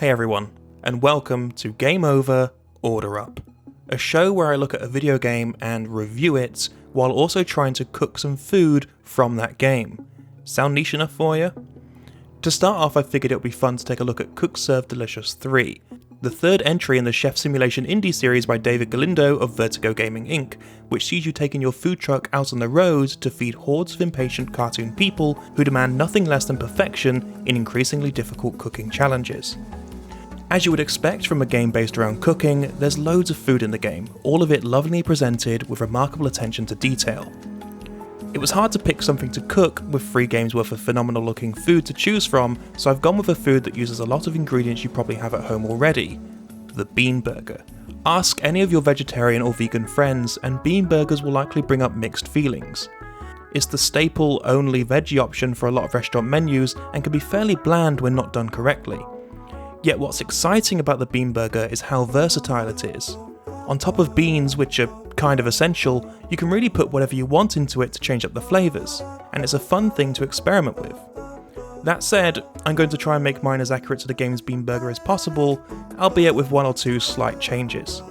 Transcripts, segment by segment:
Hey everyone, and welcome to Game Over, Order Up, a show where I look at a video game and review it while also trying to cook some food from that game. Sound niche enough for you? To start off, I figured it would be fun to take a look at Cook Serve Delicious 3, the third entry in the Chef Simulation indie series by David Galindo of Vertigo Gaming Inc., which sees you taking your food truck out on the road to feed hordes of impatient cartoon people who demand nothing less than perfection in increasingly difficult cooking challenges. As you would expect from a game based around cooking, there's loads of food in the game, all of it lovingly presented with remarkable attention to detail. It was hard to pick something to cook with 3 games worth of phenomenal looking food to choose from, so I've gone with a food that uses a lot of ingredients you probably have at home already: the bean burger. Ask any of your vegetarian or vegan friends and bean burgers will likely bring up mixed feelings. It's the staple only veggie option for a lot of restaurant menus and can be fairly bland when not done correctly. Yet what's exciting about the bean burger is how versatile it is. On top of beans, which are kind of essential, you can really put whatever you want into it to change up the flavours, and it's a fun thing to experiment with. That said, I'm going to try and make mine as accurate to the game's bean burger as possible, albeit with 1 or 2 slight changes.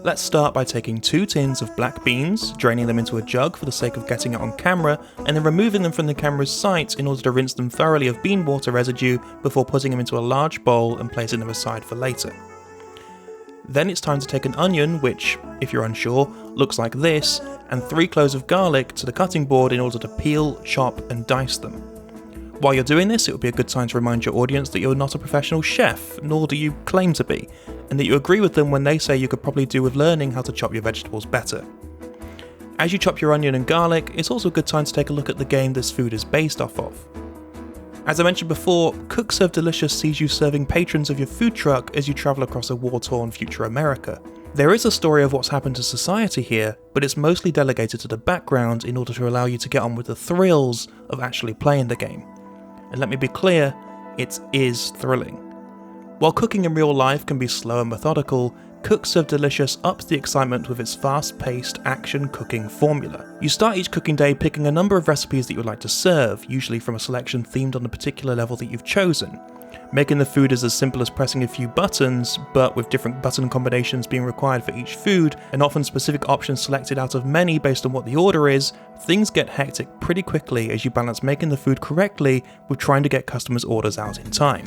Let's start by taking 2 tins of black beans, draining them into a jug for the sake of getting it on camera, and then removing them from the camera's sight in order to rinse them thoroughly of bean water residue before putting them into a large bowl and placing them aside for later. Then it's time to take an onion, which, if you're unsure, looks like this, and 3 cloves of garlic to the cutting board in order to peel, chop, and dice them. While you're doing this, it would be a good time to remind your audience that you're not a professional chef, nor do you claim to be, and that you agree with them when they say you could probably do with learning how to chop your vegetables better. As you chop your onion and garlic, it's also a good time to take a look at the game this food is based off of. As I mentioned before, Cook Serve Delicious sees you serving patrons of your food truck as you travel across a war-torn future America. There is a story of what's happened to society here, but it's mostly delegated to the background in order to allow you to get on with the thrills of actually playing the game. And let me be clear, it is thrilling. While cooking in real life can be slow and methodical, Cook Serve Delicious ups the excitement with its fast-paced action cooking formula. You start each cooking day picking a number of recipes that you would like to serve, usually from a selection themed on the particular level that you've chosen. Making the food is as simple as pressing a few buttons, but with different button combinations being required for each food, and often specific options selected out of many based on what the order is, things get hectic pretty quickly as you balance making the food correctly with trying to get customers' orders out in time.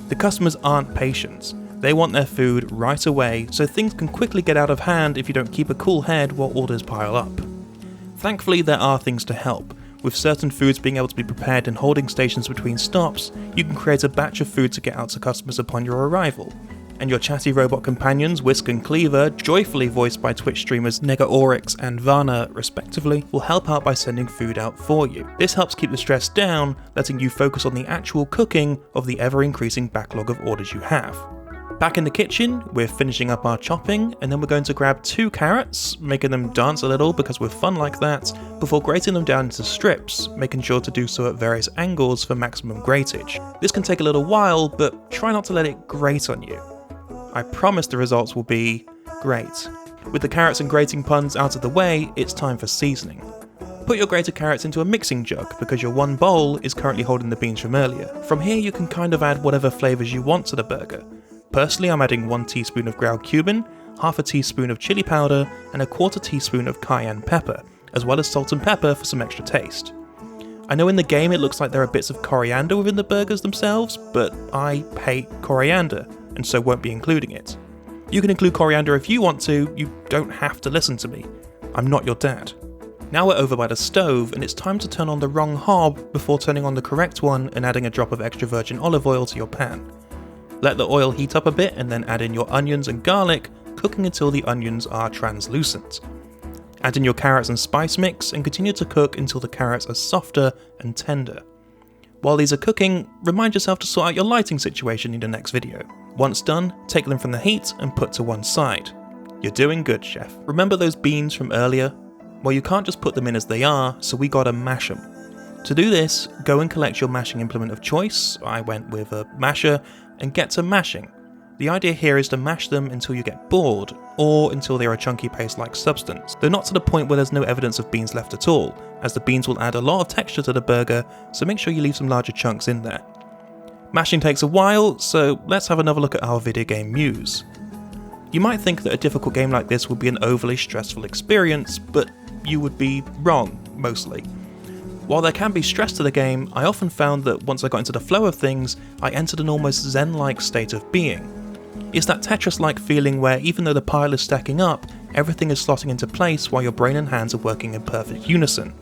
The customers aren't patient. They want their food right away, so things can quickly get out of hand if you don't keep a cool head while orders pile up. Thankfully, there are things to help. With certain foods being able to be prepared in holding stations between stops, you can create a batch of food to get out to customers upon your arrival. And your chatty robot companions, Whisk and Cleaver, joyfully voiced by Twitch streamers Nega Oryx and Varna respectively, will help out by sending food out for you. This helps keep the stress down, letting you focus on the actual cooking of the ever-increasing backlog of orders you have. Back in the kitchen, we're finishing up our chopping, and then we're going to grab 2 carrots, making them dance a little because we're fun like that, before grating them down into strips, making sure to do so at various angles for maximum gratage. This can take a little while, but try not to let it grate on you. I promise the results will be great. With the carrots and grating puns out of the way, it's time for seasoning. Put your grated carrots into a mixing jug because your 1 bowl is currently holding the beans from earlier. From here you can kind of add whatever flavours you want to the burger. Personally, I'm adding 1 teaspoon of ground cumin, half a teaspoon of chili powder, and a 1/4 teaspoon of cayenne pepper, as well as salt and pepper for some extra taste. I know in the game it looks like there are bits of coriander within the burgers themselves, but I hate coriander, and so won't be including it. You can include coriander if you want to, you don't have to listen to me. I'm not your dad. Now we're over by the stove, and it's time to turn on the wrong hob before turning on the correct one and adding a drop of extra virgin olive oil to your pan. Let the oil heat up a bit and then add in your onions and garlic, cooking until the onions are translucent. Add in your carrots and spice mix and continue to cook until the carrots are softer and tender. While these are cooking, remind yourself to sort out your lighting situation in the next video. Once done, take them from the heat and put to one side. You're doing good, chef. Remember those beans from earlier? Well, you can't just put them in as they are, so we gotta mash them. To do this, go and collect your mashing implement of choice, I went with a masher, and get to mashing. The idea here is to mash them until you get bored, or until they are a chunky paste-like substance, though not to the point where there's no evidence of beans left at all, as the beans will add a lot of texture to the burger, so make sure you leave some larger chunks in there. Mashing takes a while, so let's have another look at our video game muse. You might think that a difficult game like this would be an overly stressful experience, but you would be wrong, mostly. While there can be stress to the game, I often found that once I got into the flow of things, I entered an almost zen-like state of being. It's that Tetris-like feeling where even though the pile is stacking up, everything is slotting into place while your brain and hands are working in perfect unison.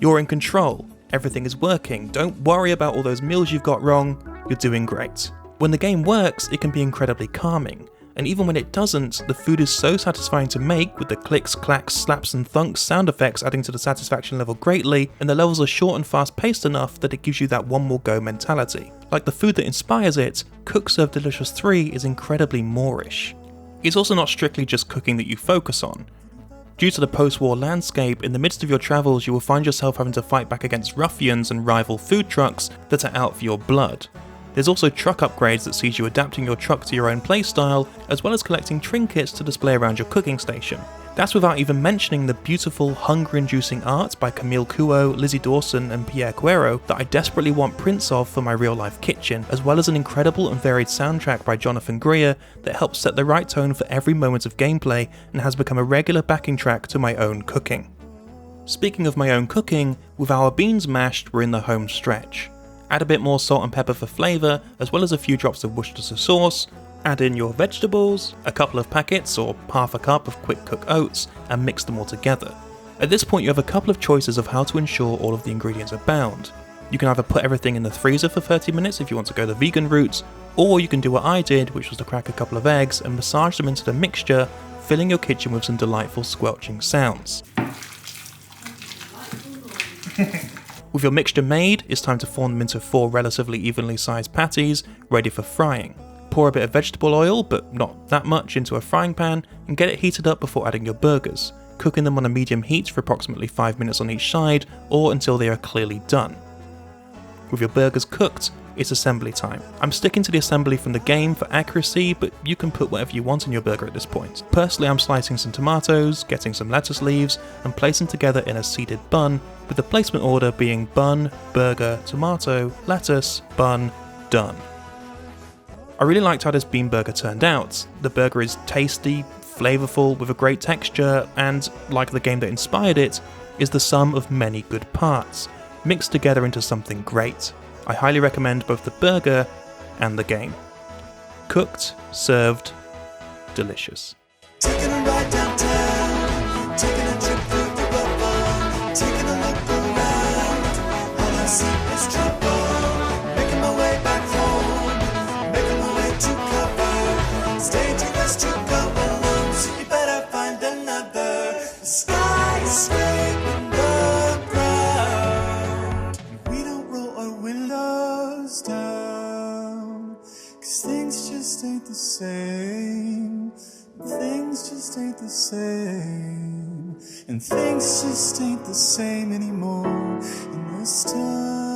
You're in control, everything is working, don't worry about all those meals you've got wrong, you're doing great. When the game works, it can be incredibly calming, and even when it doesn't, the food is so satisfying to make, with the clicks, clacks, slaps and thunks sound effects adding to the satisfaction level greatly, and the levels are short and fast paced enough that it gives you that one more go mentality. Like the food that inspires it, Cook Serve Delicious 3 is incredibly Moorish. It's also not strictly just cooking that you focus on. Due to the post-war landscape, in the midst of your travels you will find yourself having to fight back against ruffians and rival food trucks that are out for your blood. There's also truck upgrades that sees you adapting your truck to your own playstyle, as well as collecting trinkets to display around your cooking station. That's without even mentioning the beautiful, hunger-inducing art by Camille Couot, Lizzie Dawson and Pierre Guerrero that I desperately want prints of for my real-life kitchen, as well as an incredible and varied soundtrack by Jonathan Greer that helps set the right tone for every moment of gameplay and has become a regular backing track to my own cooking. Speaking of my own cooking, with our beans mashed, we're in the home stretch. Add a bit more salt and pepper for flavour, as well as a few drops of Worcestershire sauce. Add in your vegetables, a couple of packets or half a cup of quick cook oats, and mix them all together. At this point you have a couple of choices of how to ensure all of the ingredients are bound. You can either put everything in the freezer for 30 minutes if you want to go the vegan route, or you can do what I did, which was to crack a couple of eggs and massage them into the mixture, filling your kitchen with some delightful squelching sounds. With your mixture made, it's time to form them into 4 relatively evenly sized patties, ready for frying. Pour a bit of vegetable oil, but not that much, into a frying pan and get it heated up before adding your burgers, cooking them on a medium heat for approximately 5 minutes on each side or until they are clearly done. With your burgers cooked, it's assembly time. I'm sticking to the assembly from the game for accuracy, but you can put whatever you want in your burger at this point. Personally, I'm slicing some tomatoes, getting some lettuce leaves, and placing together in a seeded bun, with the placement order being bun, burger, tomato, lettuce, bun, done. I really liked how this bean burger turned out. The burger is tasty, flavourful, with a great texture, and, like the game that inspired it, is the sum of many good parts, mixed together into something great. I highly recommend both the burger and the game. Cooked, served, delicious. Taking a ride downtown, taking a trip through the rubber, taking a look around. All I see is trouble. Making my way back home, making my way to cover. Stay too rest to go alone, so you better find another. The sky is scraping the ground. We don't roll our windows down, 'cause things just ain't the same. Things just ain't the same, and things just ain't the same anymore in this time.